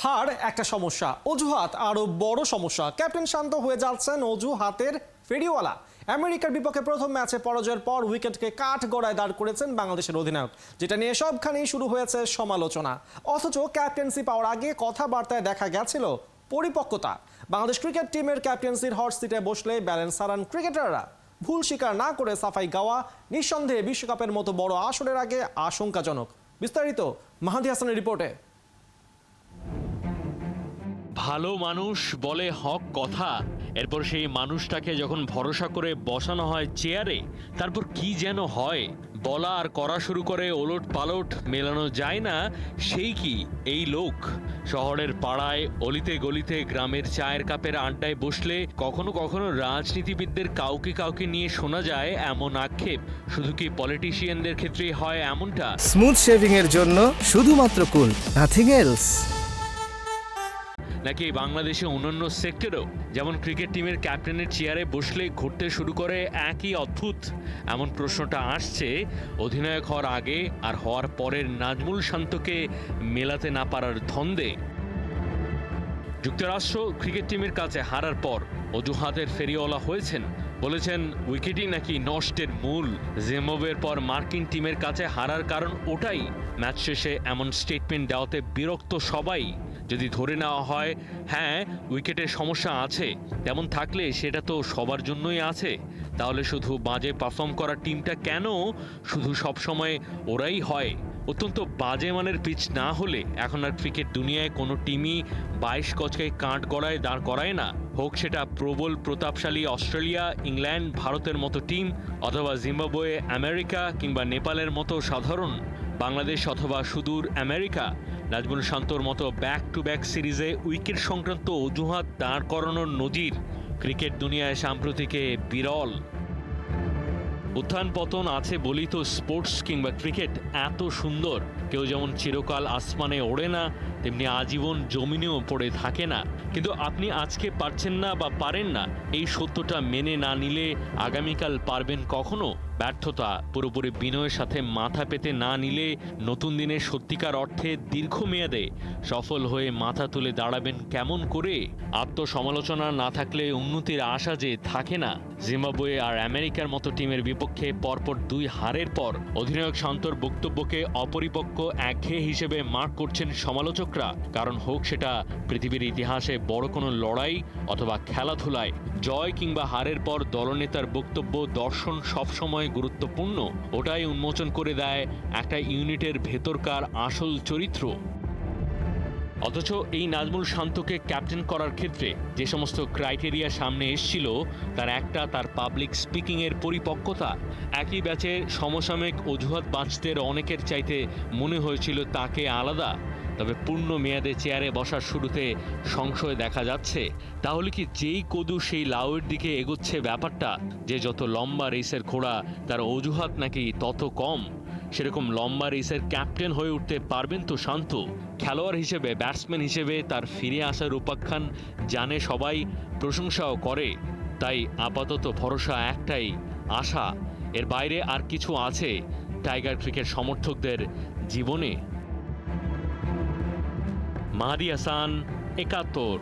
হার একটা সমস্যা, অজুহাত আরো বড় সমস্যা। ক্যাপ্টেন শান্ত হয়ে যাচ্ছেন অজুহাতের ফেরিওয়ালা। আমেরিকার বিপক্ষে প্রথম ম্যাচে পরাজয়ের পর উইকেটকে কাঠ গড়ায় দাঁড় করেছেন বাংলাদেশের অধিনায়ক, যেটা নিয়ে সবখানেই শুরু হয়েছে সমালোচনা। অথচ ক্যাপ্টেন্সি পাওয়ার আগে কথাবার্তায় দেখা গেছিল পরিপক্কতা। বাংলাদেশ ক্রিকেট টিমের ক্যাপ্টেন্সির হট সিটে বসলে ব্যালেন্স হারান ক্রিকেটাররা। ভুল স্বীকার না করে সাফাই গাওয়া নিঃসন্দেহে বিশ্বকাপের মতো বড় আসরের আগে আশঙ্কাজনক। বিস্তারিত মাহাদি হাসানের রিপোর্টে। ভালো মানুষ বলে হক কথা, এরপর সেই মানুষটাকে যখন ভরসা করে বসানো হয় চেয়ারে, তারপর কি যেন হয়, বলা আর করা শুরু করে ওলট পালট, মেলানো যায় না সেই কি এই লোক। শহরের পাড়ায়, অলিতে গলিতে, গ্রামের চায়ের কাপের আড্ডায় বসলে কখনো কখনো রাজনীতিবিদদের কাউকে কাউকে নিয়ে শোনা যায় এমন আক্ষেপ। শুধু কি পলিটিশিয়ানদের ক্ষেত্রেই হয় এমনটা? স্মুথ শেভিং এর জন্য শুধুমাত্র কুল, নাথিং এলস। নাকি বাংলাদেশে অন্যান্য সেক্টরেও যেমন ক্রিকেট টিমের ক্যাপ্টেনের চেয়ারে বসলে ঘুরতে শুরু করে একই অদ্ভুত? এমন প্রশ্নটা আসছে অধিনায়ক হওয়ার আগে আর হওয়ার পরের নাজমুল শান্তকে মেলাতে না পারার ধন্দে। যুক্তরাষ্ট্র ক্রিকেট টিমের কাছে হারার পর অজুহাতের ফেরিওয়ালা হয়েছেন, বলেছেন উইকেটই নাকি নষ্টের মূল। জিম্বাবুয়ের পর মার্কিন টিমের কাছে হারার কারণ ওটাই। ম্যাচ শেষে এমন স্টেটমেন্ট দেওয়াতে বিরক্ত সবাই। যদি ধরে নেওয়া হয় হ্যাঁ উইকেটের সমস্যা আছে, তেমন থাকলে সেটা তো সবার জন্যই আছে, তাহলে শুধু বাজে পারফর্ম করা টিমটা কেন শুধু সবসময় ওরাই হয়? অত্যন্ত বাজে মানের পিচ না হলে এখন আর ক্রিকেট দুনিয়ায় কোনো টিমই 22 গজকে কাঠ গড়ায় দাঁড় করায় না। হোক সেটা প্রবল প্রতাপশালী অস্ট্রেলিয়া, ইংল্যান্ড, ভারতের মতো টিম, অথবা জিম্বাবুয়ে, আমেরিকা কিংবা নেপালের মতো সাধারণ বাংলাদেশ, অথবা সুদূর আমেরিকা। নাজমুল শান্তর মতো ব্যাক টু ব্যাক সিরিজে উইকেট সংক্রান্ত অজুহাত দাঁড় করানোর নজির ক্রিকেট দুনিয়ায় সাম্প্রতিকে বিরল। উত্থান পতন আছে বলেই তো স্পোর্টস কিংবা ক্রিকেট এত সুন্দর। কেউ যেমন চিরকাল আসমানে ওড়ে না, তেমনি আজীবন জমিনেও পড়ে থাকে না। কিন্তু আপনি আজকে পারছেন না বা পারেন না, এই সত্যটা মেনে না নিলে আগামীকাল পারবেন কখনো? ব্যর্থতা পুরোপুরি বিনয়ের সাথে মাথা পেতে না নিলে নতুন দিনে সত্যিকার অর্থে দীর্ঘমেয়াদে সফল হয়ে মাথা তুলে দাঁড়াবেন কেমন করে? আত্মসমালোচনা না থাকলে উন্নতির আশা যে থাকে না। জিম্বাবুয়ে আর আমেরিকার মতো টিমের বিপক্ষে পরপর 2 হারের পর অধিনায়ক শান্তর বক্তব্যকে অপরিপক্ক, একঘেয়ে হিসেবে মার্ক করছেন সমালোচকরা। কারণ হোক সেটা পৃথিবীর ইতিহাসে বড় কোনো লড়াই অথবা খেলাধুলায়, জয় কিংবা হারের পর দলনেতার বক্তব্য, দর্শন সবসময় গুরুত্বপূর্ণ। ওটাই উন্মোচন করে দেয় একটা ইউনিটের ভেতরকার আসল চরিত্র। অথচ এই নাজমুল শান্তকে ক্যাপ্টেন করার ক্ষেত্রে যে সমস্ত ক্রাইটেরিয়া সামনে এসেছিল তার একটা, তার পাবলিক স্পিকিংয়ের পরিপক্কতা। একই ব্যাচে সমসাময়িক অজুহাত বাঁচতের অনেকের চাইতে মনে হয়েছিল তাকে আলাদা। তবে পূর্ণ মেয়াদে চেয়ারে বসার শুরুতে সংশয় দেখা যাচ্ছে। তাহলে কি যেই কদু সেই লাউয়ের দিকে এগোচ্ছে ব্যাপারটা? যে যত লম্বা রেসের ঘোড়া তার অজুহাত নাকি তত কম? সেরকম লম্বা রেসের ক্যাপ্টেন হয়ে উঠতে পারবেন তো শান্ত? খেলোয়াড় হিসেবে, ব্যাটসম্যান হিসেবে তার ফিরে আসার উপাখ্যান জানে সবাই, প্রশংসাও করে। তাই আপাতত ভরসা একটাই, আশা। এর বাইরে আর কিছু আছে টাইগার ক্রিকেট সমর্থকদের জীবনে? মাহাদি হাসান, ৭১।